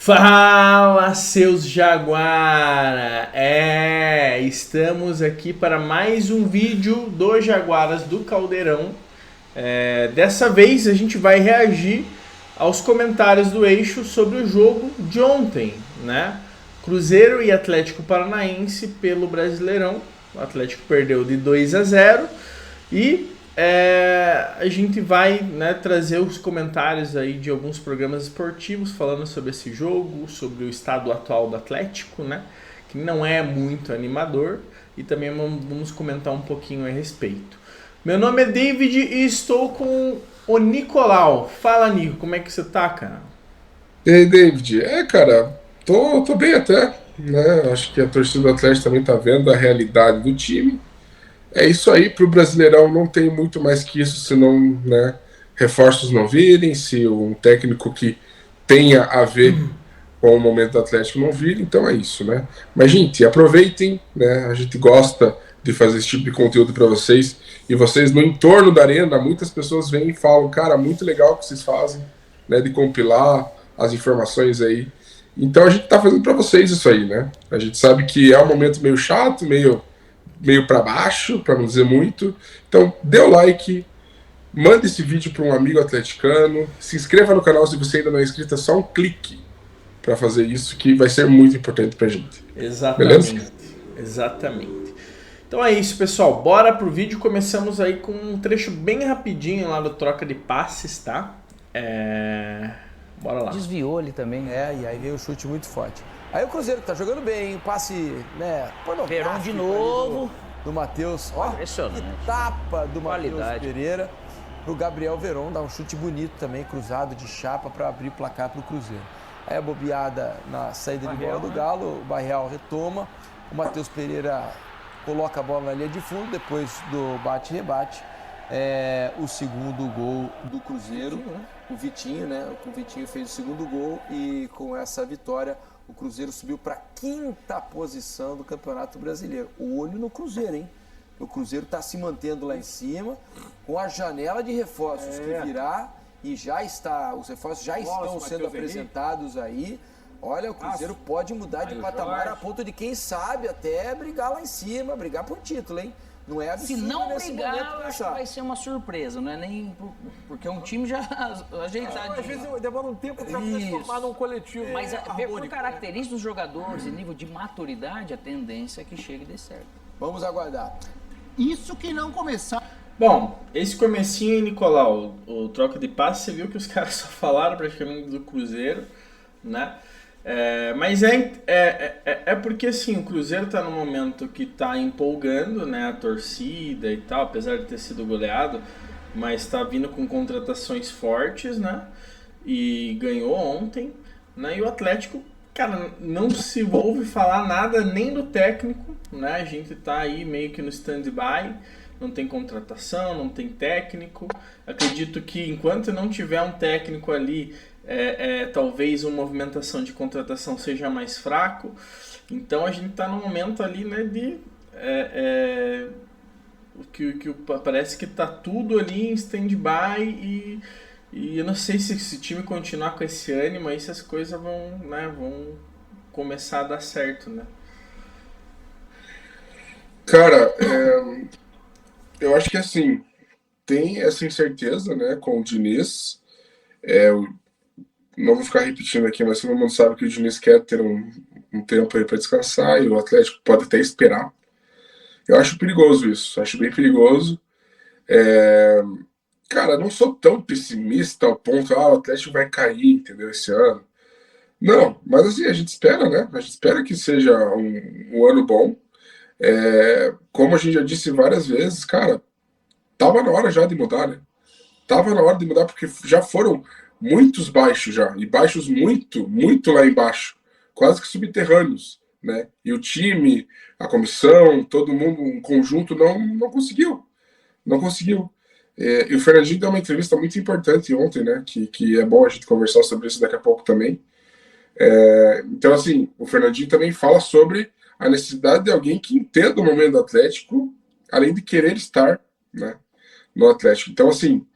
Fala, seus Jaguara! Estamos aqui para mais um vídeo do Jaguaras do Caldeirão. Dessa vez a gente vai reagir aos comentários do Eixo sobre o jogo de ontem, né? Cruzeiro e Atlético Paranaense pelo Brasileirão. O Atlético perdeu de 2-0 e a gente vai, né, trazer os comentários aí de alguns programas esportivos falando sobre esse jogo, sobre o estado atual do Atlético, né, que não é muito animador, e também vamos comentar um pouquinho a respeito. Meu nome é David e estou com o Nicolau. Fala, Nico, como é que você tá, cara? E aí, David? Cara, tô bem até, né? Acho que a torcida do Atlético também tá vendo a realidade do time. É isso aí, pro Brasileirão não tem muito mais que isso, senão, né, reforços não virem, se um técnico que tenha a ver com o momento do Atlético não vir, então é isso, né? Mas, gente, aproveitem, né? A gente gosta de fazer esse tipo de conteúdo para vocês, e vocês no entorno da arena, muitas pessoas vêm e falam, cara, muito legal o que vocês fazem, né, de compilar as informações aí. Então a gente tá fazendo para vocês isso aí, né? A gente sabe que é um momento meio chato, meio para baixo, para não dizer muito. Então, dê o like, manda esse vídeo para um amigo atleticano, se inscreva no canal se você ainda não é inscrito, é só um clique para fazer isso que vai ser muito importante pra gente. Beleza? Exatamente, exatamente. Então é isso, pessoal. Bora pro vídeo. Começamos aí com um trecho bem rapidinho lá do troca de passes, tá? Bora lá. Desviou ali também. E aí veio o chute muito forte. Aí o Cruzeiro tá jogando bem, o passe, né? Verón de novo. Do Matheus. Ó, Impressionante. que tapa do Matheus Qualidade. Pereira pro Gabriel Verón, dá um chute bonito também, cruzado de chapa para abrir o placar pro Cruzeiro. Aí a bobeada na saída de bola do Galo, o Barreal retoma, o Matheus Pereira coloca a bola na linha de fundo, depois do bate-rebate. O segundo gol do Cruzeiro, o Vitinho, né? O Vitinho fez o segundo gol e com essa vitória o Cruzeiro subiu para a quinta posição do Campeonato Brasileiro. O olho no Cruzeiro, hein? O Cruzeiro está se mantendo lá em cima, com a janela de reforços que virá e já está, os reforços já estão sendo apresentados aí. Olha, o Cruzeiro pode mudar de patamar a ponto de, quem sabe, até brigar lá em cima, brigar por título, hein? Não é absurdo Se não nesse brigar, momento eu acho que pensar. vai ser uma surpresa, não é nem porque é um time já ajeitado. Às vezes demora um tempo para transformar num coletivo. Mas por harmônico, né? características dos jogadores e nível de maturidade, a tendência é que chegue e dê certo. Vamos aguardar. Isso que não começar. Bom, esse comecinho aí, Nicolau, o troca de passe, você viu que os caras só falaram praticamente do Cruzeiro, né? Mas é porque assim, o Cruzeiro tá num momento que tá empolgando, né, a torcida e tal, apesar de ter sido goleado, mas tá vindo com contratações fortes, né? E ganhou ontem, né? E o Atlético, cara, não se ouve falar nada nem do técnico, né? A gente tá aí meio que no stand-by, não tem contratação, não tem técnico. Acredito que enquanto não tiver um técnico ali, talvez uma movimentação de contratação seja mais fraco. Então a gente está no momento ali, né, de parece que tá tudo ali em stand-by e eu não sei se esse time continuar com esse ânimo aí, se as coisas vão começar a dar certo, né? Cara, eu acho que assim, tem essa incerteza, né, com o Diniz. Não vou ficar repetindo aqui, mas todo mundo sabe que o Diniz quer ter um tempo aí para descansar e o Atlético pode até esperar. Eu acho perigoso isso, acho bem perigoso. Cara, não sou tão pessimista ao ponto, o Atlético vai cair, entendeu, esse ano. Não, mas assim, a gente espera, né? A gente espera que seja um ano bom. Como a gente já disse várias vezes, cara, tava na hora já de mudar, né? Tava na hora de mudar porque já foram muitos baixos já, e baixos muito, muito lá embaixo, quase que subterrâneos, né? E o time, a comissão, todo mundo, um conjunto não conseguiu, não conseguiu. E o Fernandinho deu uma entrevista muito importante ontem, né? Que é bom a gente conversar sobre isso daqui a pouco também. Então, assim, o Fernandinho também fala sobre a necessidade de alguém que entenda o momento do Atlético, além de querer estar, né, no Atlético. Então, assim,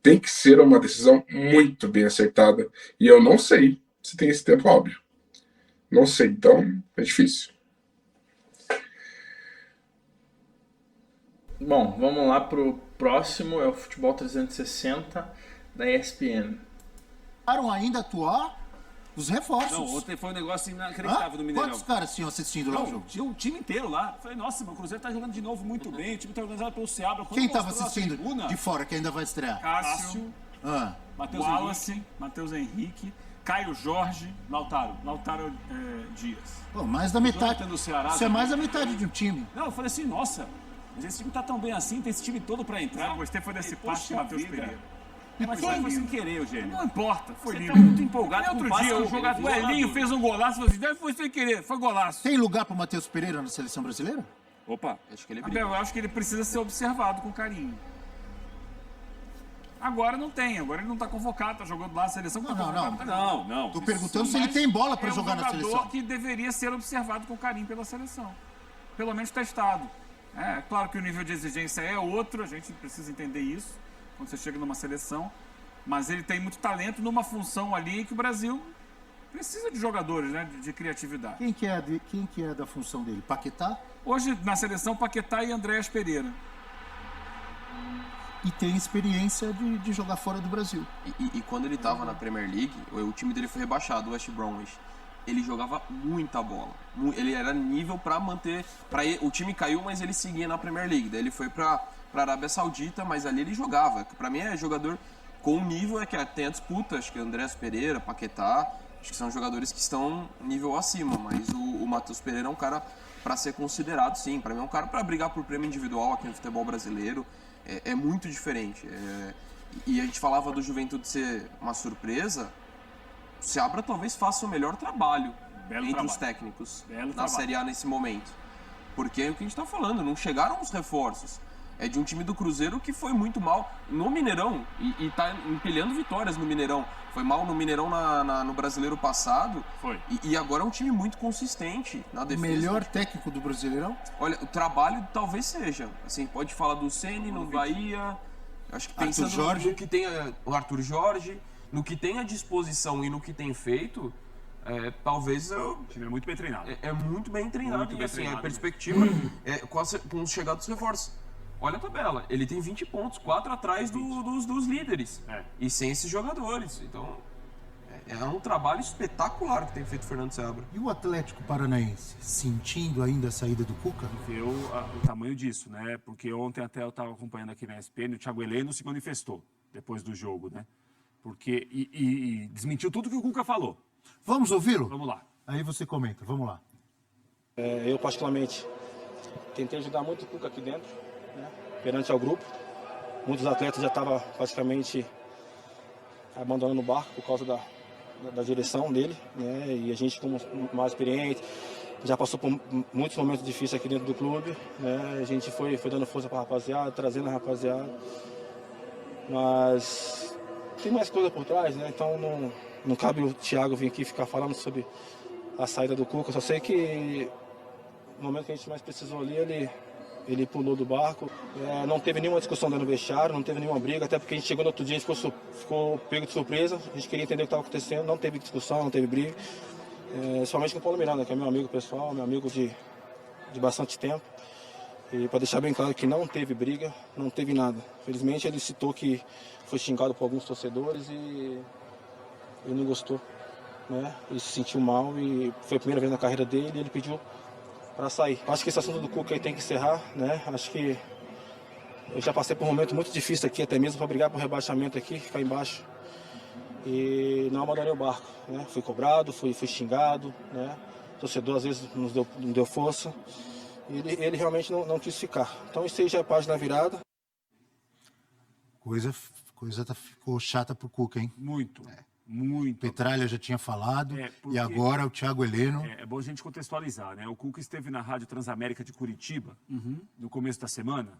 tem que ser uma decisão muito bem acertada. E eu não sei, se tem esse tempo óbvio. Não sei, então é difícil. Bom, vamos lá pro próximo, é o Futebol 360 da ESPN. Ainda atuar os reforços. Não, ontem foi um negócio inacreditável no Mineirão. Quantos caras tinham assistindo lá o jogo? Tinha o time inteiro lá. Falei, nossa, o Cruzeiro tá jogando de novo muito bem. O time tá organizado pelo Seabra. Quem estava assistindo de fora que ainda vai estrear? Cássio, Matheus Henrique, Caio Jorge, Lautaro Dias. Pô, mais da metade. No Ceará, Isso é mais da metade de um time. Não, eu falei assim, nossa, mas esse time tá tão bem assim, tem esse time todo pra entrar. Eu gostei foi desse passe do Matheus Pereira. Mas foi sem querer, Eugênio. Não importa, foi Você lindo. tá muito empolgado com o Outro passe dia que o jogador, o Elinho fez um golaço, foi sem querer, foi golaço. Tem lugar pro Matheus Pereira na seleção brasileira? Opa, Acho que ele Abel, eu acho que ele precisa ser observado com carinho. Agora não tem, agora ele não tá convocado, tá jogando lá, a seleção tá convocada. Não. Tô perguntando se ele tem bola pra jogar na É um seleção. jogador que deveria ser observado com carinho pela seleção. Pelo menos testado. É claro que o nível de exigência é outro, a gente precisa entender isso quando você chega numa seleção. Mas ele tem muito talento numa função ali que o Brasil precisa de jogadores, né, de criatividade. Quem que é da função dele? Paquetá? Hoje, na seleção, Paquetá e Andréas Pereira. E tem experiência de jogar fora do Brasil. E quando ele estava na Premier League, o time dele foi rebaixado, o West Bromwich. Ele jogava muita bola. Ele era nível para manter... O time caiu, mas ele seguia na Premier League. Daí ele foi para a Arábia Saudita, mas ali ele jogava. Para mim é jogador com um nível que tem a disputa. Acho que Andréas Pereira, Paquetá, acho que são jogadores que estão nível acima. Mas o Matheus Pereira é um cara para ser considerado, sim. Para mim é um cara para brigar por prêmio individual aqui no futebol brasileiro. É muito diferente. E a gente falava do Juventude ser uma surpresa. O Seabra talvez faça o melhor trabalho entre os técnicos na Série A nesse momento. Porque é o que a gente está falando, não chegaram os reforços. É de um time do Cruzeiro que foi muito mal no Mineirão e está empilhando vitórias no Mineirão. Foi mal no Mineirão no Brasileiro passado. Foi. E agora é um time muito consistente na defesa. O melhor técnico do Brasileirão? Olha, o trabalho talvez seja. Assim, pode falar do Ceni, no Bahia. Acho que pensando no que tem o Arthur Jorge, no que tem à disposição e no que tem feito, talvez o time é muito bem treinado. É muito bem treinado. Muito e bem assim, treinado, a perspectiva com os chegados reforços. Olha a tabela, ele tem 20 pontos, 4 atrás dos líderes. E sem esses jogadores. Então, é um trabalho espetacular que tem feito o Fernando Seabra. E o Atlético Paranaense, sentindo ainda a saída do Cuca? Ver o tamanho disso, né? Porque ontem até eu estava acompanhando aqui na ESPN, o Thiago Heleno se manifestou depois do jogo, né? Porque, e desmentiu tudo que o Cuca falou. Vamos ouvi-lo? Vamos lá. Aí você comenta, vamos lá. Eu, particularmente, tentei ajudar muito o Cuca aqui dentro, né, perante ao grupo. Muitos atletas já estavam praticamente abandonando o barco por causa da direção dele, né, e a gente, como mais experiente, já passou por muitos momentos difíceis aqui dentro do clube, né, a gente foi dando força para a rapaziada, trazendo a rapaziada, mas tem mais coisa por trás, né, então não cabe o Thiago vir aqui ficar falando sobre a saída do Cuca. Eu só sei que no momento que a gente mais precisou ali, ele pulou do barco. Não teve nenhuma discussão dentro do vestiário, não teve nenhuma briga, até porque a gente chegou no outro dia e ficou pego de surpresa. A gente queria entender o que estava acontecendo, não teve discussão, não teve briga. Somente com o Paulo Miranda, que é meu amigo pessoal, meu amigo de bastante tempo. E para deixar bem claro que não teve briga, não teve nada. Felizmente ele citou que foi xingado por alguns torcedores e ele não gostou, né? Ele se sentiu mal e foi a primeira vez na carreira dele e ele pediu para sair. Acho que esse assunto do Cuca aí tem que encerrar, né? Acho que eu já passei por um momento muito difícil aqui, até mesmo para brigar por rebaixamento aqui, ficar embaixo. E não abandonei o barco, né? Fui cobrado, fui xingado, né? O torcedor às vezes não deu força. E ele realmente não quis ficar. Então isso aí já é página virada. Coisa ficou chata pro Cuca, hein? Muito. Muito. Petralha já tinha falado, e agora o Thiago Heleno. É bom a gente contextualizar, né? O Cuca esteve na Rádio Transamérica de Curitiba, no começo da semana,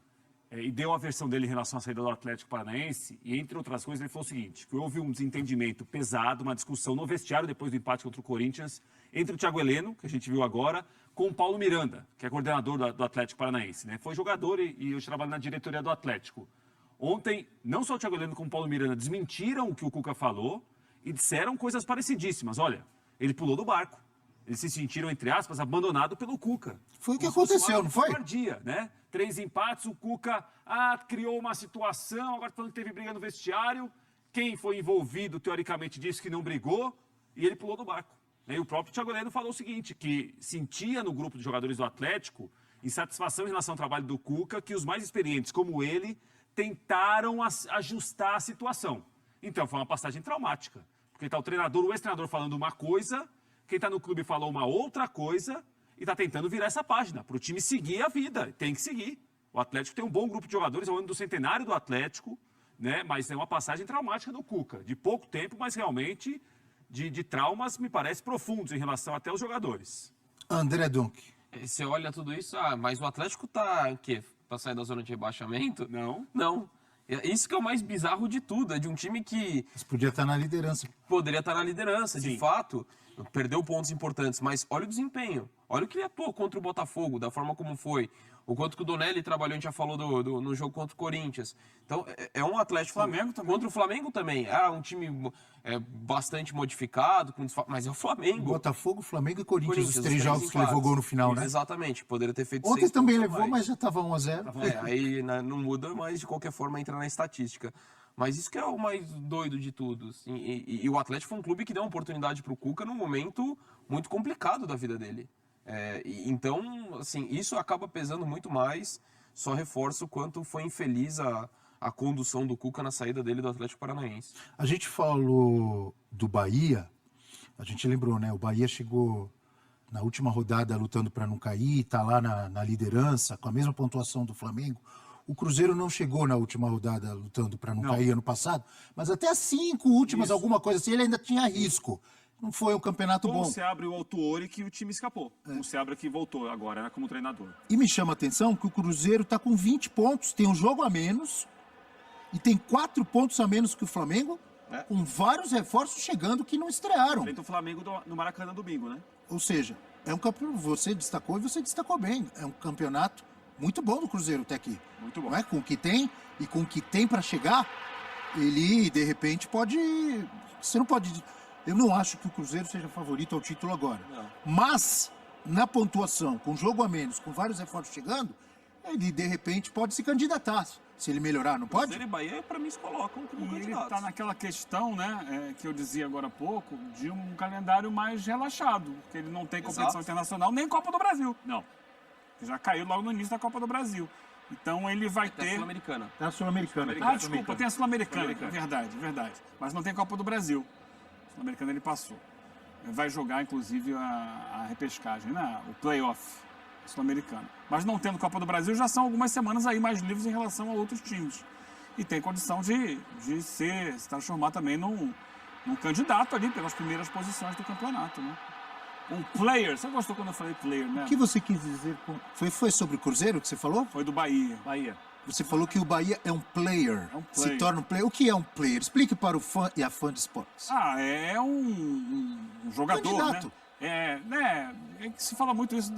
e deu a versão dele em relação à saída do Atlético Paranaense, e entre outras coisas ele falou o seguinte, que houve um desentendimento pesado, uma discussão no vestiário depois do empate contra o Corinthians, entre o Thiago Heleno, que a gente viu agora, com o Paulo Miranda, que é coordenador do Atlético Paranaense, né? Foi jogador e hoje trabalha na diretoria do Atlético. Ontem, não só o Thiago Heleno como o Paulo Miranda desmentiram o que o Cuca falou, e disseram coisas parecidíssimas. Olha, ele pulou do barco. Eles se sentiram, entre aspas, abandonados pelo Cuca. Foi o que aconteceu, não foi? Covardia, né? 3 empates, o Cuca criou uma situação, agora falando que teve briga no vestiário. Quem foi envolvido, teoricamente, disse que não brigou e ele pulou do barco. E o próprio Thiago Heleno falou o seguinte, que sentia no grupo de jogadores do Atlético insatisfação em relação ao trabalho do Cuca, que os mais experientes, como ele, tentaram ajustar a situação. Então, foi uma passagem traumática. Porque está o treinador, o ex-treinador falando uma coisa, quem está no clube falou uma outra coisa e está tentando virar essa página para o time seguir a vida. Tem que seguir. O Atlético tem um bom grupo de jogadores, é o ano do centenário do Atlético, né? Mas é uma passagem traumática do Cuca. De pouco tempo, mas realmente de traumas, me parece, profundos em relação até aos jogadores. André Dunk. Você olha tudo isso, mas o Atlético tá o quê? Pra sair da zona de rebaixamento? Não. Não. Isso que é o mais bizarro de tudo, é de um time que... Mas podia estar na liderança. Poderia estar na liderança, Sim. de fato. Perdeu pontos importantes, mas olha o desempenho. Olha o que ele atuou contra o Botafogo, da forma como foi. O quanto que o Donelli trabalhou, a gente já falou no jogo contra o Corinthians. Então, é um Atlético... Flamengo também. Contra o Flamengo também. Um time bastante modificado, mas é o Flamengo. Botafogo, Flamengo e Corinthians os três jogos que levou gol no final, né? Exatamente, poderia ter feito Ontem 6 também pontos levou, mais. mas já estava 1-0. Aí não muda, mas de qualquer forma entra na estatística. Mas isso que é o mais doido de tudo. Assim. E o Atlético foi um clube que deu uma oportunidade para o Cuca num momento muito complicado da vida dele. Então, assim, isso acaba pesando muito mais, só reforça o quanto foi infeliz a condução do Cuca na saída dele do Atlético Paranaense. A gente falou do Bahia, a gente lembrou, né? O Bahia chegou na última rodada lutando para não cair, está lá na liderança, com a mesma pontuação do Flamengo. O Cruzeiro não chegou na última rodada lutando para não cair ano passado, mas até as 5 últimas, alguma coisa assim, ele ainda tinha risco. Não foi um campeonato bom. O Seabra e o Autuori que o time escapou. O Seabra que voltou agora, né, como treinador. E me chama a atenção que o Cruzeiro está com 20 pontos, tem um jogo a menos e tem 4 pontos a menos que o Flamengo, com vários reforços chegando que não estrearam. Frente o Flamengo no Maracanã domingo, né? Ou seja, é um campeonato, você destacou e você destacou bem, é um campeonato muito bom do Cruzeiro até aqui. Muito bom. Não é? Com o que tem e com o que tem para chegar, ele de repente pode... Você não pode... Eu não acho que o Cruzeiro seja favorito ao título agora. Não. Mas, na pontuação, com jogo a menos, com vários reforços chegando, ele de repente pode se candidatar. Se ele melhorar, não pode? Cruzeiro e Bahia, para mim, se colocam como E ele candidatos. está naquela questão, né, que eu dizia agora há pouco, de um calendário mais relaxado, porque ele não tem competição internacional, nem Copa do Brasil. Não. Já caiu logo no início da Copa do Brasil. Então ele vai Tem a ter... Sul-Americana. É a Sul-Americana. Desculpa, tem a Sul-Americana, verdade. Mas não tem Copa do Brasil. A Sul-Americana ele passou. Vai jogar, inclusive, a repescagem, né? O playoff sul-americano. Mas não tendo Copa do Brasil, já são algumas semanas aí mais livres em relação a outros times. E tem condição de se transformar também num candidato ali pelas primeiras posições do campeonato, né? Um player. Você gostou quando eu falei player, né? O que você quis dizer com... Foi sobre o Cruzeiro que você falou? Foi do Bahia. Você falou que o Bahia é um player. É um player. Se torna um player. O que é um player? Explique para o fã e a fã de esportes. É um jogador, candidato. né? É que se fala muito isso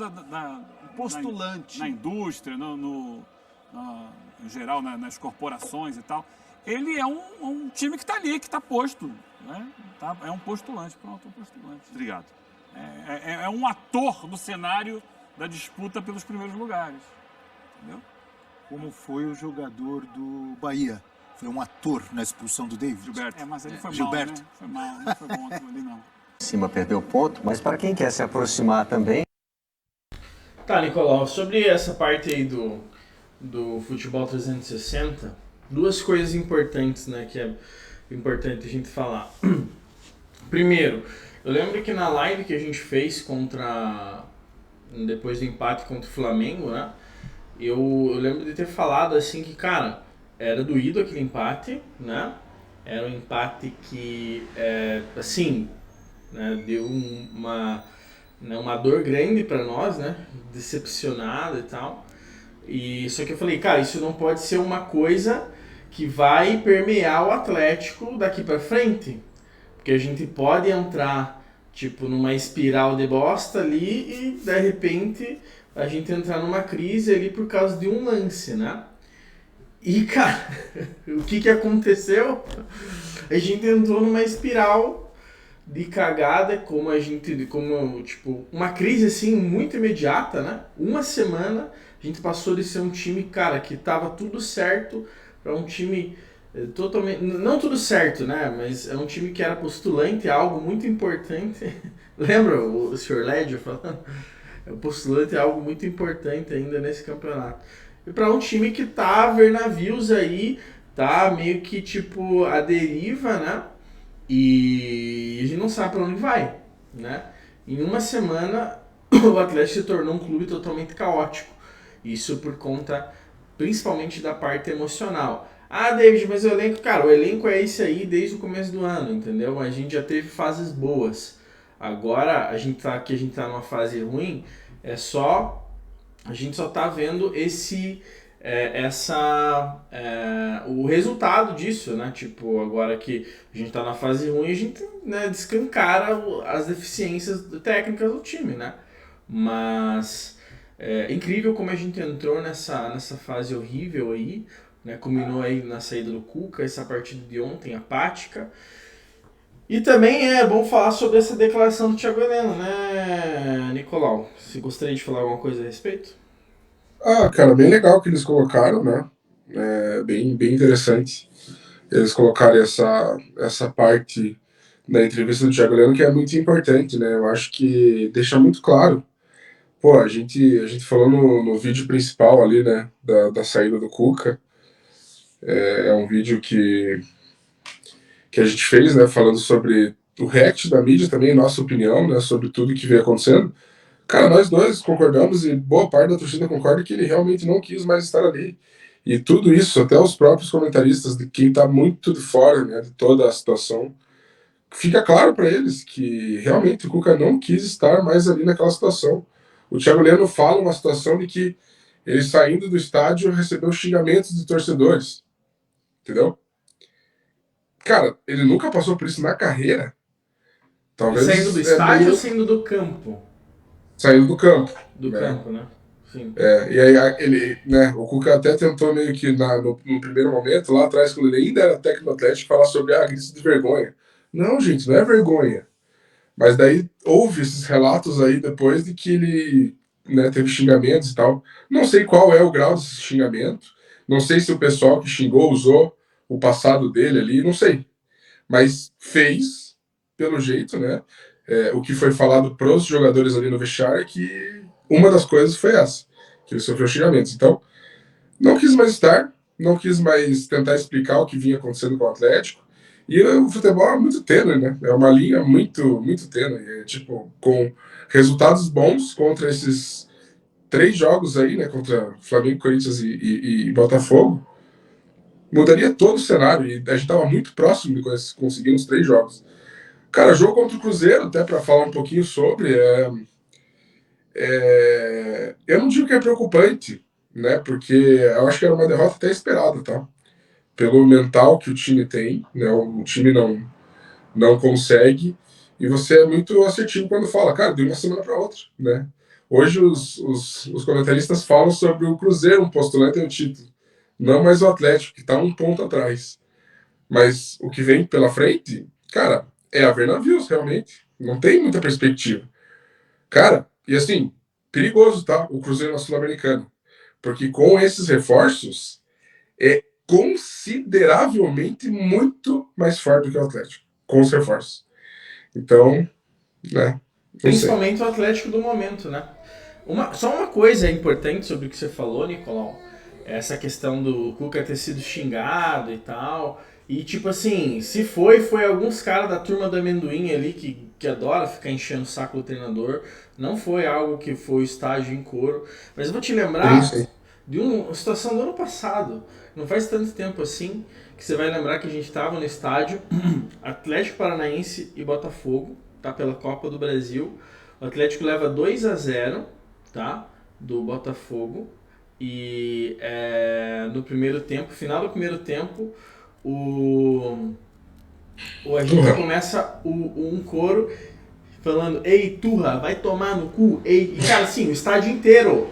Postulante. na indústria, em geral, nas corporações e tal. Ele é um time que está ali, que está posto. Né? É um postulante, pronto, um postulante. Obrigado. É um ator do cenário da disputa pelos primeiros lugares. Entendeu? Como foi o jogador do Bahia? Foi um ator na expulsão do David? Gilberto. Mas ele foi Gilberto. mal, né? Foi mal, não foi bom aquilo ali, não. Cima perdeu ponto, mas para quem quer se aproximar também. Tá, Nicolau, sobre essa parte aí do futebol 360, duas coisas importantes, né, que é importante a gente falar. Primeiro, eu lembro que na live que a gente fez depois do empate contra o Flamengo, né, eu lembro de ter falado assim que, cara, era doído aquele empate, né, era um empate que, assim, né, deu uma dor grande para nós, né, decepcionado e tal. E só que eu falei, cara, isso não pode ser uma coisa que vai permear o Atlético daqui para frente, porque a gente pode entrar tipo numa espiral de bosta ali e de repente a gente entrar numa crise ali por causa de um lance, né? E, cara, o que aconteceu? A gente entrou numa espiral de cagada, tipo, uma crise, assim, muito imediata, né? Uma semana, a gente passou de ser um time, cara, que tava tudo certo, para um time totalmente... Não tudo certo, né? Mas é um time que era postulante a algo muito importante. Lembra o Sr. Ledger falando? O postulante é algo muito importante ainda nesse campeonato. E para um time que tá a ver navios aí, tá meio que tipo a deriva, né? E a gente não sabe para onde vai, né? Em uma semana o Atlético se tornou um clube totalmente caótico. Isso por conta principalmente da parte emocional. Ah, David, mas o elenco, cara, o elenco é esse aí desde o começo do ano, entendeu? A gente já teve fases boas. Agora a gente tá numa fase ruim, a gente só tá vendo o resultado disso, né? Tipo, agora que a gente tá na fase ruim, a gente, né, descancara as deficiências técnicas do time, né? Mas é incrível como a gente entrou nessa fase horrível aí, né? Culminou aí na saída do Cuca, essa partida de ontem, apática. E também é bom falar sobre essa declaração do Thiago Heleno, né, Nicolau? Você gostaria de falar alguma coisa a respeito? Ah, cara, bem legal que eles colocaram, né? Bem interessante. Eles colocarem essa parte da entrevista do Thiago Heleno, que é muito importante, né? Eu acho que deixa muito claro. Pô, a gente falou no vídeo principal ali, né? Da saída do Cuca. É um vídeo que a gente fez, né? Falando sobre o react da mídia também, nossa opinião, né? Sobre tudo que vem acontecendo. Cara, nós dois concordamos e boa parte da torcida concorda que ele realmente não quis mais estar ali. E tudo isso, até os próprios comentaristas, de quem está muito de fora, né, de toda a situação, fica claro para eles que realmente o Cuca não quis estar mais ali naquela situação. O Thiago Heleno fala uma situação de que ele saindo do estádio recebeu xingamentos de torcedores, entendeu? Cara, ele nunca passou por isso na carreira. Talvez saindo do estádio ou saindo do campo? Saindo do campo. Do campo, né? Sim. E aí ele, né, o Cuca até tentou meio que no primeiro momento, lá atrás, quando ele ainda era técnico do Atlético, falar sobre grito de vergonha. Não, gente, não é vergonha. Mas daí houve esses relatos aí depois de que ele, né, teve xingamentos e tal. Não sei qual é o grau desse xingamento. Não sei se o pessoal que xingou usou o passado dele ali, não sei. Mas fez, pelo jeito, né? O que foi falado para os jogadores ali no vestiário é que uma das coisas foi essa, que ele sofreu xingamentos. Então, não quis mais estar, não quis mais tentar explicar o que vinha acontecendo com o Atlético. E o futebol é muito tênue, né? É uma linha muito, muito tênue. Tipo, com resultados bons contra esses 3 jogos aí, né? Contra Flamengo, Corinthians e Botafogo, mudaria todo o cenário. E a gente estava muito próximo de conseguir os 3 jogos. Cara, jogo contra o Cruzeiro, até para falar um pouquinho sobre, eu não digo que é preocupante, né? Porque eu acho que era uma derrota até esperada, tá? Pelo mental que o time tem, né? O time não consegue, e você é muito assertivo quando fala, cara, de uma semana para outra, né? Hoje os comentaristas falam sobre o Cruzeiro, um postulante ao título, não mais o Atlético, que está um ponto atrás. Mas o que vem pela frente, cara, é a ver navios, realmente. Não tem muita perspectiva. Cara, e assim, perigoso, tá? O Cruzeiro na Sul-Americana. Porque com esses reforços, é consideravelmente muito mais forte do que o Atlético. Com os reforços. Então, né? Principalmente o Atlético do momento, né? Só uma coisa importante sobre o que você falou, Nicolau. Essa questão do Cuca ter sido xingado e tal. E tipo assim, se foi alguns caras da turma do amendoim ali que adora ficar enchendo o saco do treinador. Não foi algo que foi estágio em coro. Mas eu vou te lembrar de uma situação do ano passado. Não faz tanto tempo assim, que você vai lembrar que a gente estava no estádio Atlético Paranaense e Botafogo, tá? Pela Copa do Brasil. O Atlético leva 2-0, tá? Do Botafogo. E no primeiro tempo, final do primeiro tempo, a gente começa um coro falando, ei, Turra, vai tomar no cu, ei. E, cara, assim, o estádio inteiro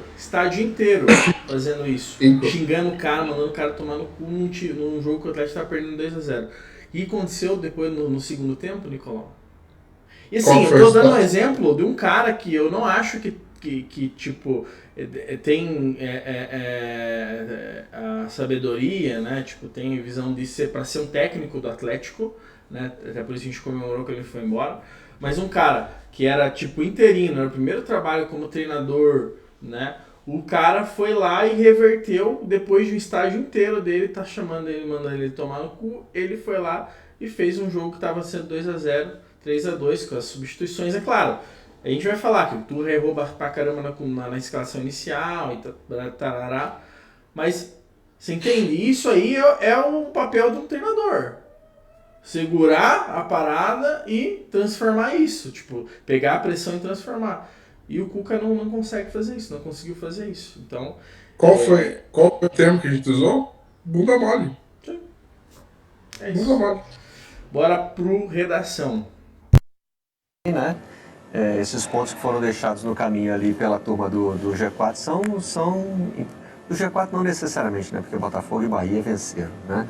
fazendo isso. Xingando o cara, mandando o cara tomar no cu num jogo que o Atlético tava perdendo 2-0. E aconteceu depois no segundo tempo, Nicolau? E assim, eu tô dando um exemplo de um cara que eu não acho que tipo, tem a sabedoria, né? Tipo, tem visão de ser para ser um técnico do Atlético, né? Até por isso a gente comemorou que ele foi embora. Mas um cara que era tipo interino, era o primeiro trabalho como treinador, né? O cara foi lá e reverteu, depois de um estágio inteiro dele, tá chamando ele, mandando ele tomar no cu, ele foi lá e fez um jogo que tava sendo 2-0, 3-2 com as substituições, é claro. A gente vai falar que o Turra errou pra caramba na escalação inicial e tarará, mas você entende? Isso aí é o papel de um treinador. Segurar a parada e transformar isso. Tipo, pegar a pressão e transformar. E o Cuca não consegue fazer isso, não conseguiu fazer isso. Então, qual foi o termo que a gente usou? Bunda mole. Sim. É isso. Bunda mole. Bora pro redação. Né? Esses pontos que foram deixados no caminho ali pela turma do G4 são do G4 não necessariamente, né? Porque Botafogo e Bahia venceram, né?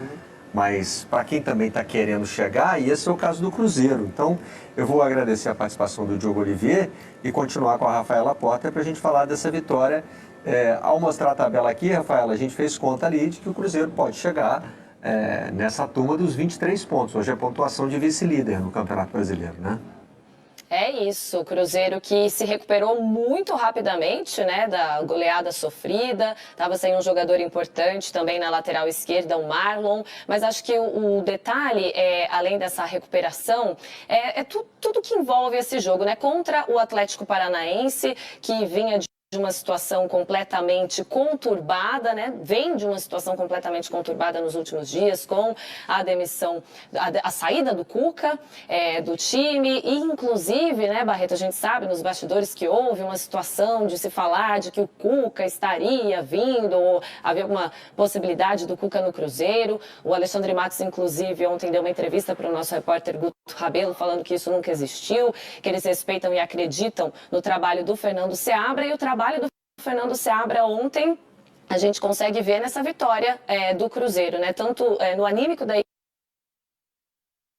Mas para quem também está querendo chegar, e esse é o caso do Cruzeiro. Então, eu vou agradecer a participação do Diogo Olivier e continuar com a Rafaela Porter para a gente falar dessa vitória. Ao mostrar a tabela aqui, Rafaela, a gente fez conta ali de que o Cruzeiro pode chegar nessa turma dos 23 pontos. Hoje é a pontuação de vice-líder no Campeonato Brasileiro, né? É isso, o Cruzeiro que se recuperou muito rapidamente, né, da goleada sofrida, estava sem um jogador importante também na lateral esquerda, o Marlon, mas acho que o detalhe, além dessa recuperação, tudo que envolve esse jogo, né, contra o Atlético Paranaense, que vinha de uma situação completamente conturbada, né? Vem de uma situação completamente conturbada nos últimos dias, com a demissão, a saída do Cuca, do time, e inclusive, né, Barreto, a gente sabe nos bastidores que houve uma situação de se falar de que o Cuca estaria vindo, ou havia alguma possibilidade do Cuca no Cruzeiro. O Alexandre Matos, inclusive, ontem deu uma entrevista para o nosso repórter Guto Rabelo, falando que isso nunca existiu, que eles respeitam e acreditam no trabalho do Fernando Seabra, e o trabalho do Fernando Seabra ontem a gente consegue ver nessa vitória do Cruzeiro, né? Tanto no anímico da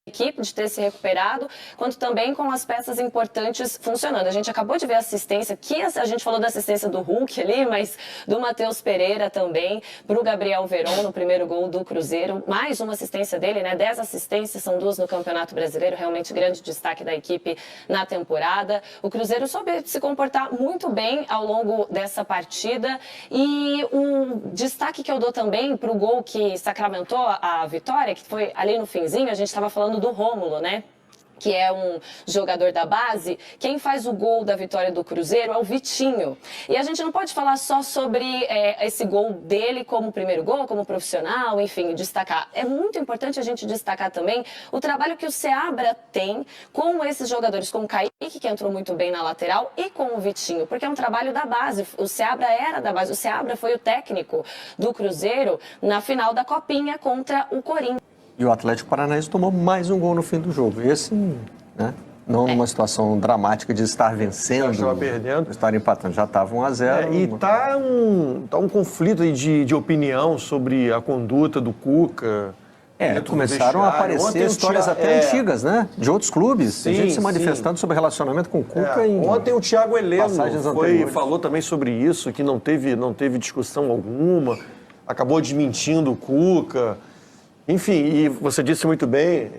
equipe de ter se recuperado, quanto também com as peças importantes funcionando. A gente acabou de ver a assistência, que a gente falou da assistência do Hulk ali, mas do Matheus Pereira também, para o Gabriel Veron no primeiro gol do Cruzeiro, mais uma assistência dele, né? 10 assistências, são 2 no Campeonato Brasileiro, realmente grande destaque da equipe na temporada. O Cruzeiro soube se comportar muito bem ao longo dessa partida, e o destaque que eu dou também para o gol que sacramentou a vitória, que foi ali no finzinho, a gente estava falando do Rômulo, né? Que é um jogador da base. Quem faz o gol da vitória do Cruzeiro é o Vitinho. E a gente não pode falar só sobre esse gol dele como primeiro gol, como profissional, enfim, destacar. É muito importante a gente destacar também o trabalho que o Seabra tem com esses jogadores, com o Kaique, que entrou muito bem na lateral, e com o Vitinho, porque é um trabalho da base. O Seabra era da base. O Seabra foi o técnico do Cruzeiro na final da Copinha contra o Corinthians. E o Atlético Paranaense tomou mais um gol no fim do jogo. Esse, né? Não numa situação dramática de estar vencendo, estava perdendo, estar empatando, já estava 1-0. E tá um conflito aí de opinião sobre a conduta do Cuca. Começaram a aparecer histórias até antigas, né? De outros clubes. Sim, tem gente se manifestando sobre relacionamento com o Cuca. Ontem o Thiago Heleno anteriores. falou também sobre isso, que não teve discussão alguma, acabou desmentindo o Cuca. Enfim, e você disse muito bem,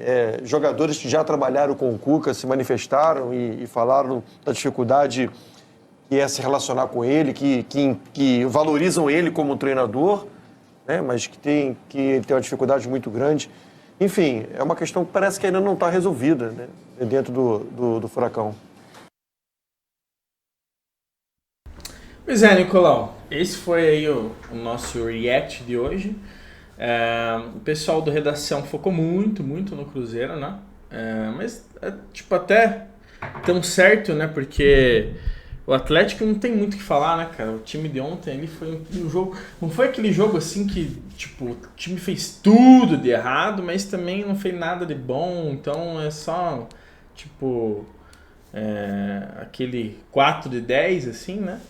jogadores que já trabalharam com o Cuca se manifestaram e falaram da dificuldade que é se relacionar com ele, que valorizam ele como treinador, né, mas que tem uma dificuldade muito grande. Enfim, é uma questão que parece que ainda não está resolvida, né, dentro do Furacão. Pois é, Nicolau, esse foi aí o nosso react de hoje. O pessoal do Redação focou muito no Cruzeiro, né? Mas, tipo, até tão certo, né? Porque o Atlético não tem muito o que falar, né, cara? O time de ontem ali foi um jogo... Não foi aquele jogo, assim, que, tipo, o time fez tudo de errado, mas também não fez nada de bom. Então, é só, tipo... aquele 4-10, assim, né?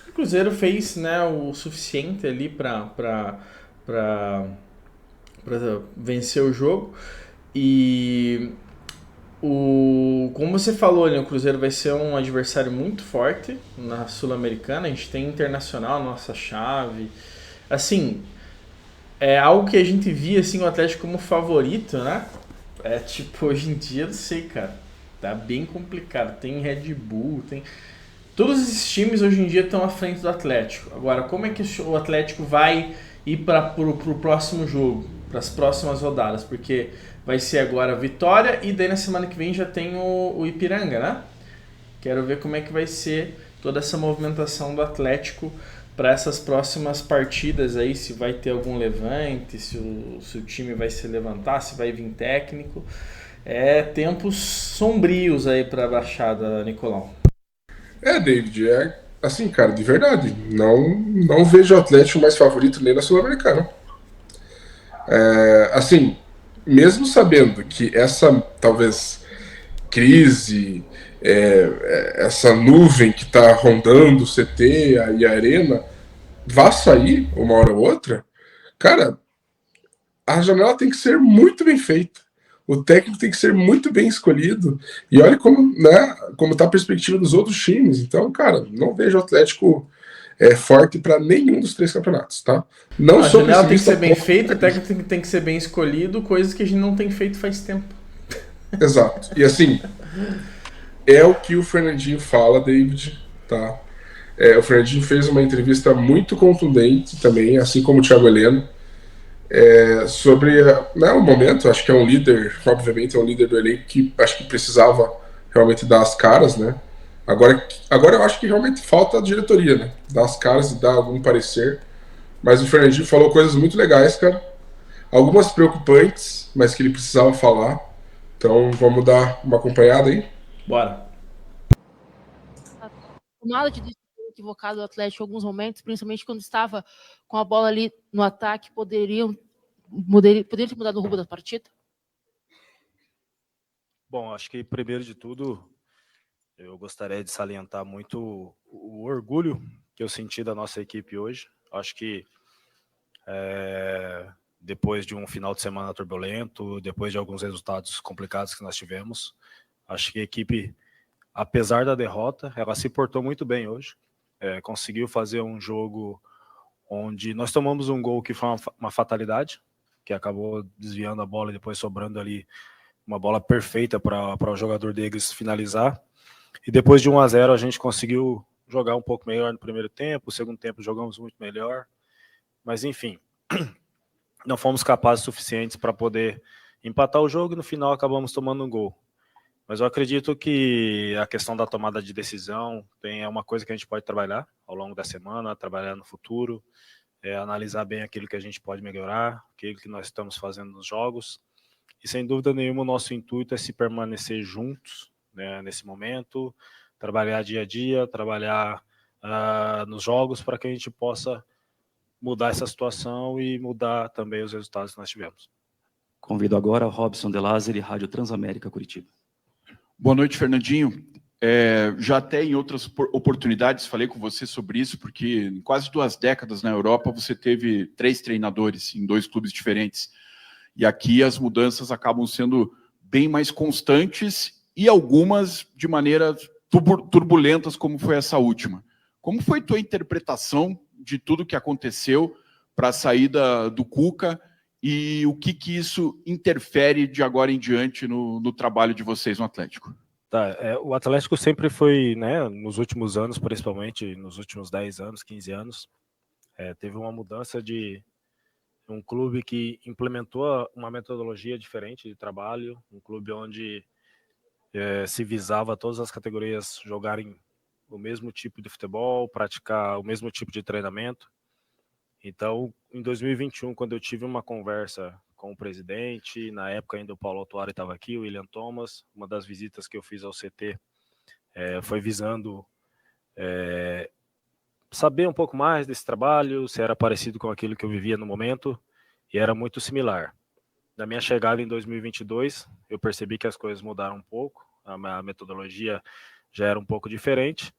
O Cruzeiro fez, né, o suficiente ali para vencer o jogo. E como você falou, né, o Cruzeiro vai ser um adversário muito forte na Sul-Americana. A gente tem Internacional na nossa chave. Assim, é algo que a gente via assim, o Atlético como favorito, né? Tipo, hoje em dia, não sei, cara. Tá bem complicado. Tem Red Bull, tem... Todos esses times hoje em dia estão à frente do Atlético. Agora, como é que o Atlético vai ir pro próximo jogo? Para as próximas rodadas? Porque vai ser agora a Vitória e daí na semana que vem já tem o Ipiranga, né? Quero ver como é que vai ser toda essa movimentação do Atlético para essas próximas partidas aí, se vai ter algum levante, se o time vai se levantar, se vai vir técnico. Tempos sombrios aí para a Baixada, Nicolau. David, assim, cara, de verdade, não vejo o Atlético mais favorito nem na Sul-Americana. Assim, mesmo sabendo que essa, talvez, crise, essa nuvem que está rondando o CT e a Arena, vai sair uma hora ou outra, cara, a janela tem que ser muito bem feita. O técnico tem que ser muito bem escolhido. E olha como tá a perspectiva dos outros times. Então, cara, não vejo o Atlético forte para nenhum dos 3 campeonatos, tá? A janela tem que ser bem feita, o técnico tem que ser bem escolhido, coisas que a gente não tem feito faz tempo. Exato. E assim, é o que o Fernandinho fala, David, tá? O Fernandinho fez uma entrevista muito contundente também, assim como o Thiago Heleno, sobre o momento. Acho que é um líder, obviamente é um líder do elenco que acho que precisava realmente dar as caras, né? Agora eu acho que realmente falta a diretoria, né? Dar as caras e dar algum parecer. Mas o Fernandinho falou coisas muito legais, cara. Algumas preocupantes, mas que ele precisava falar. Então vamos dar uma acompanhada aí. Bora. Nada de equivocado do Atlético em alguns momentos, principalmente quando estava com a bola ali no ataque, poderiam ter mudado o rumo da partida? Bom, acho que primeiro de tudo eu gostaria de salientar muito o orgulho que eu senti da nossa equipe hoje. Acho que depois de um final de semana turbulento, depois de alguns resultados complicados que nós tivemos, acho que a equipe, apesar da derrota, ela se portou muito bem hoje. Conseguiu fazer um jogo onde nós tomamos um gol que foi uma fatalidade, que acabou desviando a bola e depois sobrando ali uma bola perfeita para o jogador deles finalizar. E depois de 1-0 a gente conseguiu jogar um pouco melhor no primeiro tempo, o segundo tempo jogamos muito melhor, mas enfim, não fomos capazes suficientes para poder empatar o jogo e no final acabamos tomando um gol. Mas eu acredito que a questão da tomada de decisão é uma coisa que a gente pode trabalhar ao longo da semana, trabalhar no futuro, analisar bem aquilo que a gente pode melhorar, aquilo que nós estamos fazendo nos jogos. E sem dúvida nenhuma o nosso intuito é se permanecer juntos, né, nesse momento, trabalhar dia a dia, trabalhar nos jogos para que a gente possa mudar essa situação e mudar também os resultados que nós tivemos. Convido agora o Robson De Lázari, Rádio Transamérica, Curitiba. Boa noite, Fernandinho. Já até em outras oportunidades falei com você sobre isso, porque em quase 2 décadas na Europa você teve 3 treinadores em 2 clubes diferentes. E aqui as mudanças acabam sendo bem mais constantes e algumas de maneiras turbulentas, como foi essa última. Como foi tua interpretação de tudo que aconteceu para a saída do Cuca e o que isso interfere de agora em diante no trabalho de vocês no Atlético? O Atlético sempre foi, né, nos últimos anos, principalmente nos últimos 10 anos, 15 anos, teve uma mudança de um clube que implementou uma metodologia diferente de trabalho, um clube onde se visava todas as categorias jogarem o mesmo tipo de futebol, praticar o mesmo tipo de treinamento. Então, em 2021, quando eu tive uma conversa com o presidente, na época ainda o Paulo Autuari estava aqui, o William Thomas, uma das visitas que eu fiz ao CT foi visando saber um pouco mais desse trabalho, se era parecido com aquilo que eu vivia no momento, e era muito similar. Na minha chegada em 2022, eu percebi que as coisas mudaram um pouco, a metodologia já era um pouco diferente.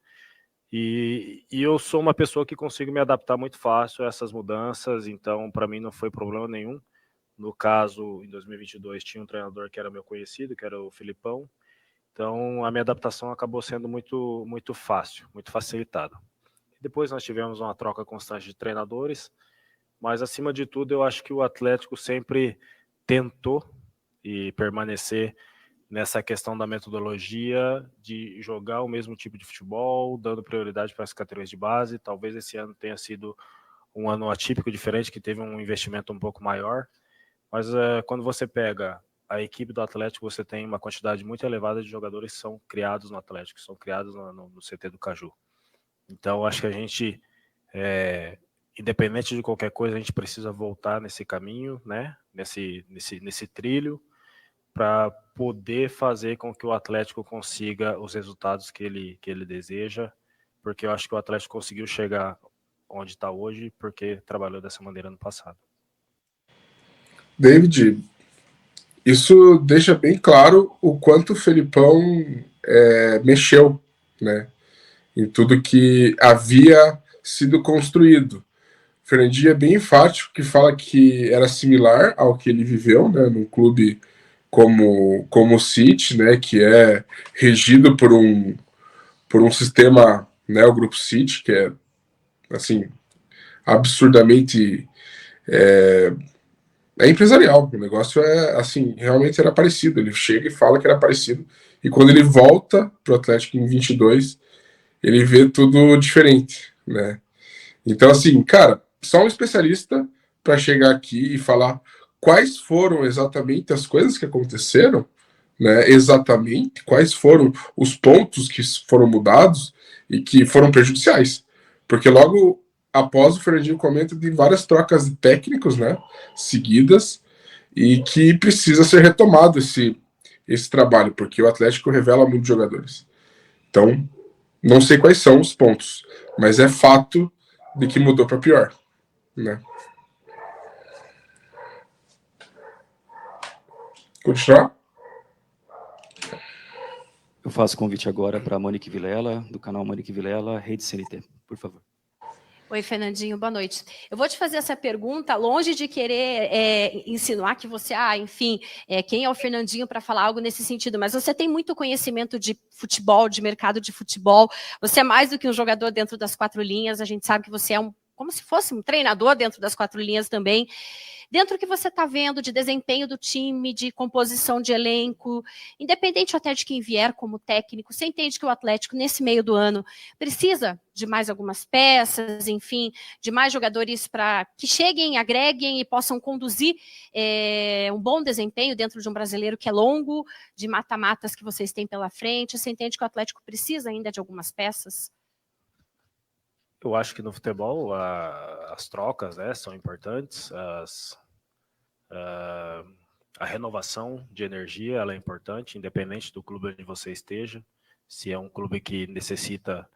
E eu sou uma pessoa que consigo me adaptar muito fácil a essas mudanças, então para mim não foi problema nenhum. No caso, em 2022, tinha um treinador que era meu conhecido, que era o Filipão, então a minha adaptação acabou sendo muito, muito fácil, muito facilitada. Depois nós tivemos uma troca constante de treinadores, mas acima de tudo eu acho que o Atlético sempre tentou e permanecer nessa questão da metodologia de jogar o mesmo tipo de futebol, dando prioridade para as categorias de base. Talvez esse ano tenha sido um ano atípico, diferente, que teve um investimento um pouco maior, mas quando você pega a equipe do Atlético, você tem uma quantidade muito elevada de jogadores que são criados no Atlético, que são criados no CT do Caju. Então, acho que a gente, independente de qualquer coisa, a gente precisa voltar nesse caminho, né? nesse trilho, para poder fazer com que o Atlético consiga os resultados que ele deseja, porque eu acho que o Atlético conseguiu chegar onde está hoje, porque trabalhou dessa maneira no passado. David, isso deixa bem claro o quanto o Felipão mexeu, né, em tudo que havia sido construído. O Fernandinho é bem enfático, que fala que era similar ao que ele viveu, né, num clube como o City, né, que é regido por um sistema, né, o Grupo City, que é assim absurdamente empresarial. O negócio assim, realmente era parecido. Ele chega e fala que era parecido, e quando ele volta pro Atlético em 22, ele vê tudo diferente, né? Então, assim, cara, só um especialista para chegar aqui e falar quais foram exatamente as coisas que aconteceram, né? Exatamente quais foram os pontos que foram mudados e que foram prejudiciais. Porque logo após, o Fernandinho comenta de várias trocas de técnicos, né, seguidas, e que precisa ser retomado esse trabalho, porque o Atlético revela muitos jogadores. Então, não sei quais são os pontos, mas é fato de que mudou para pior, né? Continuar? Eu faço convite agora para a Monique Vilela, do canal Monique Vilela, Rede CNT, por favor. Oi, Fernandinho, boa noite. Eu vou te fazer essa pergunta, longe de querer insinuar que você, enfim, quem é o Fernandinho para falar algo nesse sentido, mas você tem muito conhecimento de futebol, de mercado de futebol, você é mais do que um jogador dentro das quatro linhas, a gente sabe que você é como se fosse um treinador dentro das quatro linhas também. Dentro do que você está vendo de desempenho do time, de composição de elenco, independente até de quem vier como técnico, você entende que o Atlético, nesse meio do ano, precisa de mais algumas peças, enfim, de mais jogadores para que cheguem, agreguem e possam conduzir um bom desempenho dentro de um brasileiro que é longo, de mata-matas que vocês têm pela frente? Você entende que o Atlético precisa ainda de algumas peças? Eu acho que no futebol as trocas, né, são importantes, a renovação de energia ela é importante, independente do clube onde você esteja. Se é um clube que necessita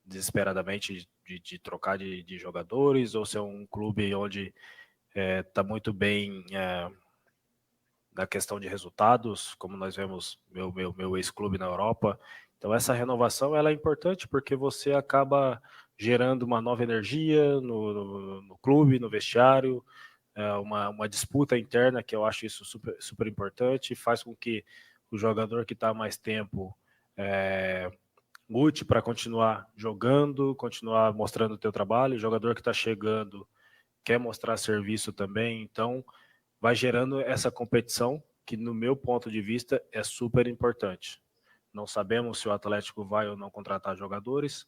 desesperadamente de trocar de jogadores, ou se é um clube onde está muito bem na questão de resultados, como nós vemos meu ex-clube na Europa. Então essa renovação ela é importante porque você acaba gerando uma nova energia no clube, no vestiário, uma disputa interna, que eu acho isso super, super importante, faz com que o jogador que está há mais tempo lute para continuar jogando, continuar mostrando o teu trabalho, o jogador que está chegando quer mostrar serviço também, então vai gerando essa competição que, no meu ponto de vista, é super importante. Não sabemos se o Atlético vai ou não contratar jogadores,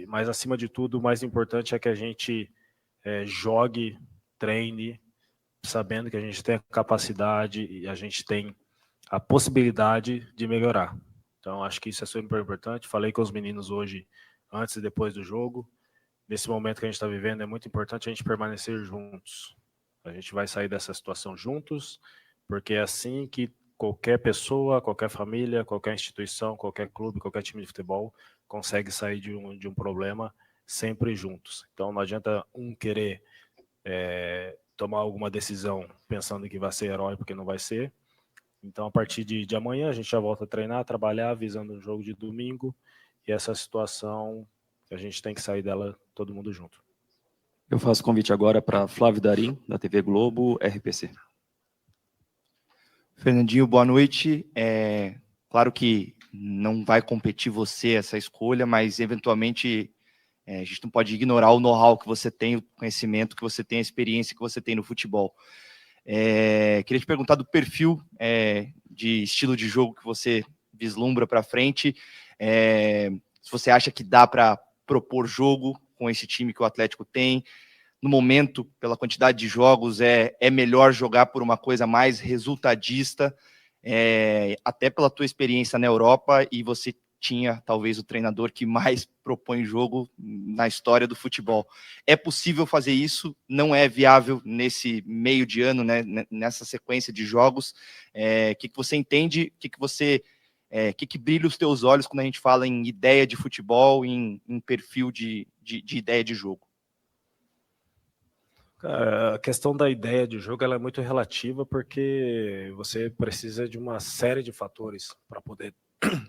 mas, acima de tudo, o mais importante é que a gente jogue, treine, sabendo que a gente tem a capacidade e a gente tem a possibilidade de melhorar. Então, acho que isso é super importante. Falei com os meninos hoje, antes e depois do jogo. Nesse momento que a gente está vivendo, é muito importante a gente permanecer juntos. A gente vai sair dessa situação juntos, porque é assim que qualquer pessoa, qualquer família, qualquer instituição, qualquer clube, qualquer time de futebol consegue sair de um problema sempre juntos. Então não adianta um querer tomar alguma decisão pensando que vai ser herói, porque não vai ser, Então, a partir de amanhã, a gente já volta a treinar, trabalhar, visando o jogo de domingo. E essa situação, a gente tem que sair dela todo mundo junto. Eu faço convite agora para Flávio Darim, da TV Globo, RPC. Fernandinho, boa noite. Claro que não vai competir você essa escolha, mas eventualmente a gente não pode ignorar o know-how que você tem, o conhecimento que você tem, a experiência que você tem no futebol. Queria te perguntar do perfil de estilo de jogo que você vislumbra para frente. Se você acha que dá para propor jogo com esse time que o Atlético tem. No momento, pela quantidade de jogos, é melhor jogar por uma coisa mais resultadista, até pela tua experiência na Europa, e você tinha talvez o treinador que mais propõe jogo na história do futebol. É possível fazer isso? Não é viável nesse meio de ano, né, nessa sequência de jogos? O que você entende? O que brilha os teus olhos quando a gente fala em ideia de futebol, em perfil de ideia de jogo? A questão da ideia de jogo ela é muito relativa, porque você precisa de uma série de fatores para poder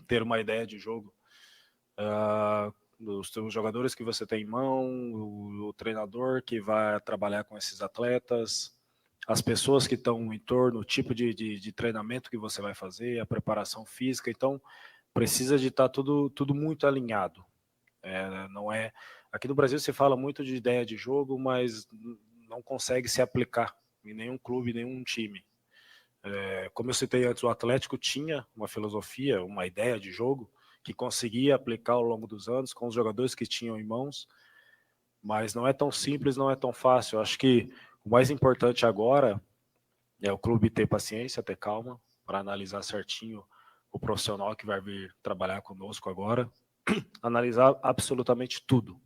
ter uma ideia de jogo. Os jogadores que você tem em mão, o treinador que vai trabalhar com esses atletas, as pessoas que estão em torno, o tipo de treinamento que você vai fazer, a preparação física. Então, precisa de estar tudo muito alinhado. Não é... Aqui no Brasil se fala muito de ideia de jogo, mas não consegue se aplicar em nenhum clube, nenhum time. Como eu citei antes, o Atlético tinha uma filosofia, uma ideia de jogo que conseguia aplicar ao longo dos anos com os jogadores que tinham em mãos, mas não é tão simples, não é tão fácil. Eu acho que o mais importante agora é o clube ter paciência, ter calma, para analisar certinho o profissional que vai vir trabalhar conosco agora, analisar absolutamente tudo.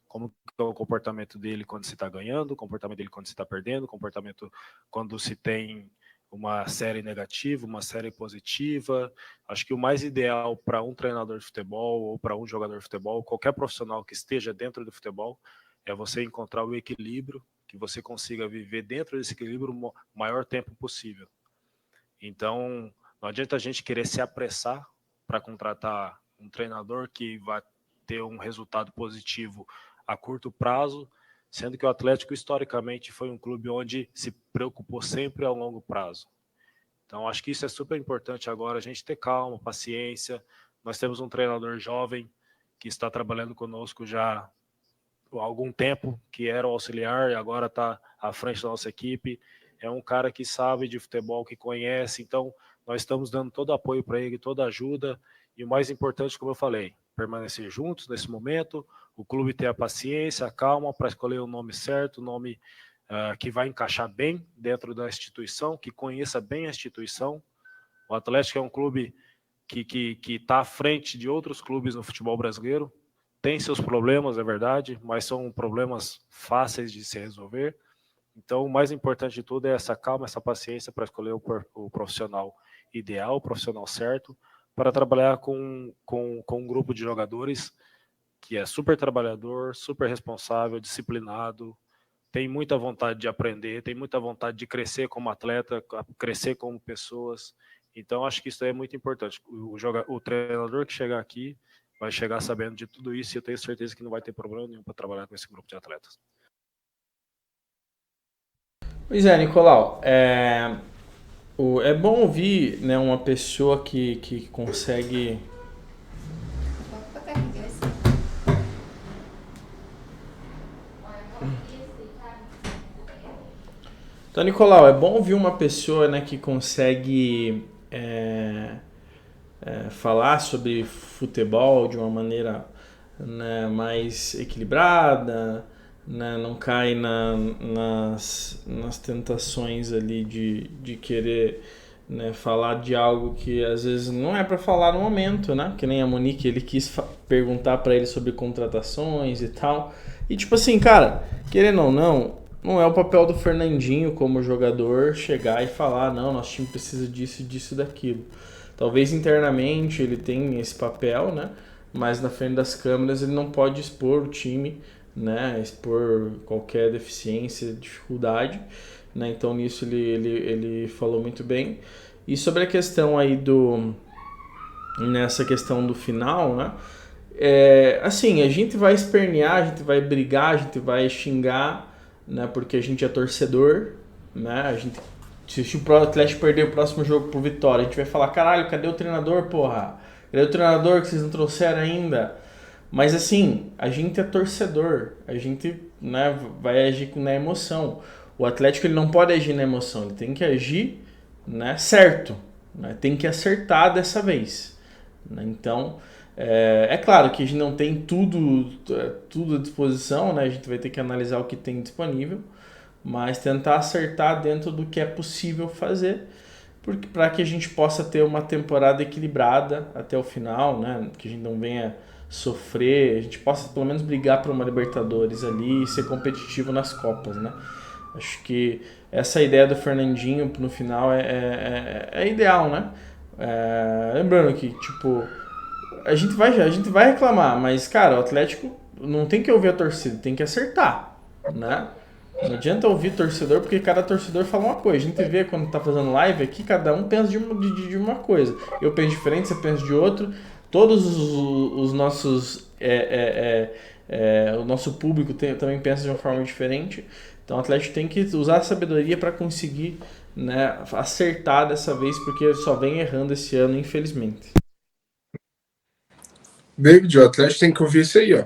Como é o comportamento dele quando se está ganhando, o comportamento dele quando se está perdendo, o comportamento quando se tem uma série negativa, uma série positiva. Acho que o mais ideal para um treinador de futebol ou para um jogador de futebol, qualquer profissional que esteja dentro do futebol, é você encontrar o equilíbrio, que você consiga viver dentro desse equilíbrio o maior tempo possível. Então, não adianta a gente querer se apressar para contratar um treinador que vai ter um resultado positivo a curto prazo, sendo que o Atlético historicamente foi um clube onde se preocupou sempre ao longo prazo. Então acho que isso é super importante agora, a gente ter calma, paciência. Nós temos um treinador jovem que está trabalhando conosco já há algum tempo, que era o auxiliar e agora está à frente da nossa equipe. É um cara que sabe de futebol, que conhece, então nós estamos dando todo apoio para ele, toda ajuda, e o mais importante, como eu falei, permanecer juntos nesse momento, o clube ter a paciência, a calma para escolher o nome certo, o nome que vai encaixar bem dentro da instituição, que conheça bem a instituição. O Atlético é um clube que está à frente de outros clubes no futebol brasileiro, tem seus problemas, é verdade, mas são problemas fáceis de se resolver. Então, o mais importante de tudo é essa calma, essa paciência para escolher o profissional ideal, o profissional certo, para trabalhar com um grupo de jogadores que é super trabalhador, super responsável, disciplinado, tem muita vontade de aprender, tem muita vontade de crescer como atleta, crescer como pessoas. Então, acho que isso é muito importante. O treinador que chegar aqui vai chegar sabendo de tudo isso, e eu tenho certeza que não vai ter problema nenhum para trabalhar com esse grupo de atletas. Pois é, Nicolau, é bom ouvir, né, uma pessoa que consegue... Então, Nicolau, é bom ouvir uma pessoa, né, que consegue falar sobre futebol de uma maneira, né, mais equilibrada, né, não cai nas tentações ali de querer, né, falar de algo que às vezes não é para falar no momento, né? Que nem a Monique, ele quis perguntar para ele sobre contratações e tal. E tipo assim, cara, querendo ou não é o papel do Fernandinho como jogador chegar e falar, não, nosso time precisa disso, disso, daquilo. Talvez internamente ele tenha esse papel, né? Mas na frente das câmeras ele não pode expor o time, né? Expor qualquer deficiência, dificuldade, né? Então nisso ele falou muito bem. E sobre a questão aí nessa questão do final, né? Assim, a gente vai espernear, a gente vai brigar, a gente vai xingar, né? Porque a gente é torcedor, né? Se o Atlético perder o próximo jogo pro Vitória, a gente vai falar, caralho, cadê o treinador, porra? Cadê o treinador que vocês não trouxeram ainda? Mas assim, a gente é torcedor, a gente, né, vai agir na emoção. O Atlético ele não pode agir na emoção, ele tem que agir, né, certo, né? Tem que acertar dessa vez, né? Então, é claro que a gente não tem tudo à disposição, né? A gente vai ter que analisar o que tem disponível, mas tentar acertar dentro do que é possível fazer, para que a gente possa ter uma temporada equilibrada até o final, né? Que a gente não venha sofrer, a gente possa pelo menos brigar por uma Libertadores ali e ser competitivo nas Copas, né? Acho que essa ideia do Fernandinho no final é ideal, né? Lembrando que, tipo, a gente vai reclamar, mas, cara, o Atlético não tem que ouvir a torcida, tem que acertar, né? Não adianta ouvir torcedor, porque cada torcedor fala uma coisa. A gente vê quando tá fazendo live aqui, cada um pensa de uma coisa. Eu penso diferente, você pensa de outro. Todos os nossos... o nosso público também pensa de uma forma diferente. Então o Atlético tem que usar a sabedoria para conseguir, né, acertar dessa vez, porque só vem errando esse ano, infelizmente. David, o Atlético tem que ouvir isso aí, ó.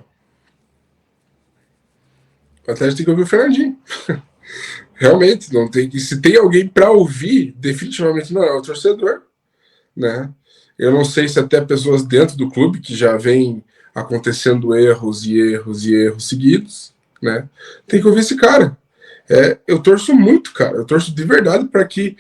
O Atlético tem que ouvir o Fernandinho. Realmente, não tem que. Se tem alguém para ouvir, definitivamente não é o torcedor, né? Eu não sei se até pessoas dentro do clube que já vem acontecendo erros seguidos, né? Tem que ouvir esse cara. Eu torço muito, cara. Eu torço de verdade para que.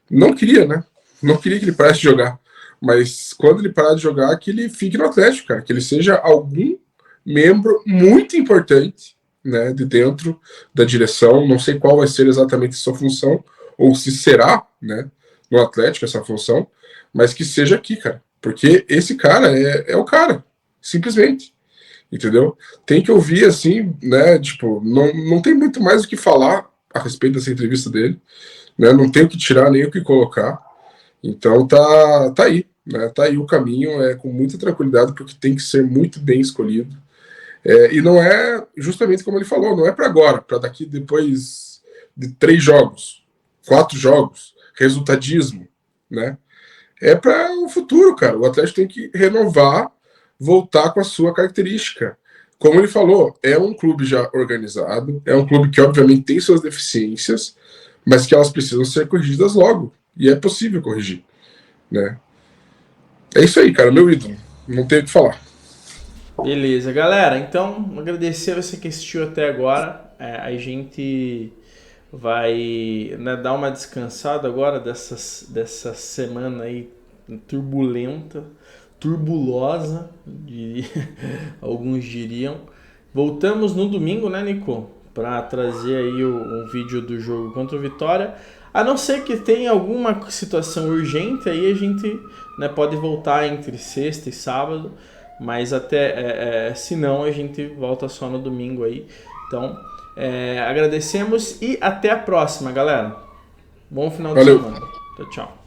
Não queria, né? Não queria que ele parasse de jogar. Mas quando ele parar de jogar, que ele fique no Atlético, cara. Que ele seja algum membro muito importante, né, de dentro da direção. Não sei qual vai ser exatamente a sua função, ou se será, né, no Atlético essa função, mas que seja aqui, cara. Porque esse cara é o cara. Simplesmente. Entendeu? Tem que ouvir, assim, né? Tipo, não tem muito mais o que falar a respeito dessa entrevista dele, né? Não tem o que tirar nem o que colocar. Então tá aí, né? Tá aí o caminho, com muita tranquilidade, porque tem que ser muito bem escolhido. E não é, justamente como ele falou, não é para agora, para daqui depois de 3 jogos, 4 jogos, resultadismo, né? É para o futuro, cara. O Atlético tem que renovar, voltar com a sua característica. Como ele falou, é um clube já organizado, é um clube que obviamente tem suas deficiências, mas que elas precisam ser corrigidas logo. E é possível corrigir, né? É isso aí, cara, meu ídolo. Não tenho o que falar. Beleza, galera. Então, agradecer a você que assistiu até agora. A gente vai, né, dar uma descansada agora dessa semana aí turbulosa, alguns diriam. Voltamos no domingo, né, Nico? Para trazer aí um vídeo do jogo contra o Vitória. A não ser que tenha alguma situação urgente, aí a gente, né, pode voltar entre sexta e sábado. Mas até, se não, a gente volta só no domingo aí. Então, agradecemos e até a próxima, galera. Bom final de semana. Tchau, tchau.